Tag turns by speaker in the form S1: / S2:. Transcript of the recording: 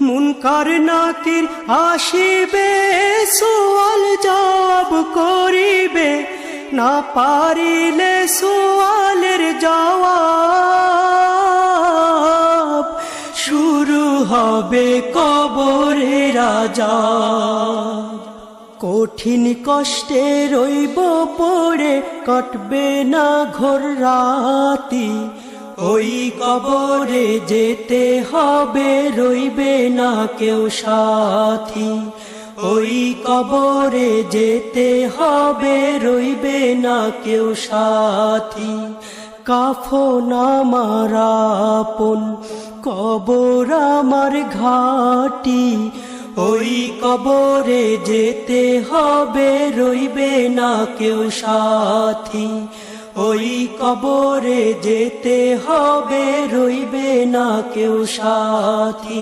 S1: মুনকার নাকির আসিবে, সুয়াল জবাব করিবে, না পারিলে সুয়ালের জবাব। শুরু হবে কবরের আযাব। কঠিন কষ্টে রইব পড়ে, কাটবে না ঘোর রাতি। ওই কবরে যেতে হবে, রইবে না কেউ সাথী। ওই কবরে যেতে হবে, রইবে না কেউ সাথী। কাফন আমার আপন, কবর আমার ঘাটি। ওই কবরে যেতে হবে, রইবে না কেউ সাথী। ওই কবরে যেতে হবে, রইবে না কেউ সাথী।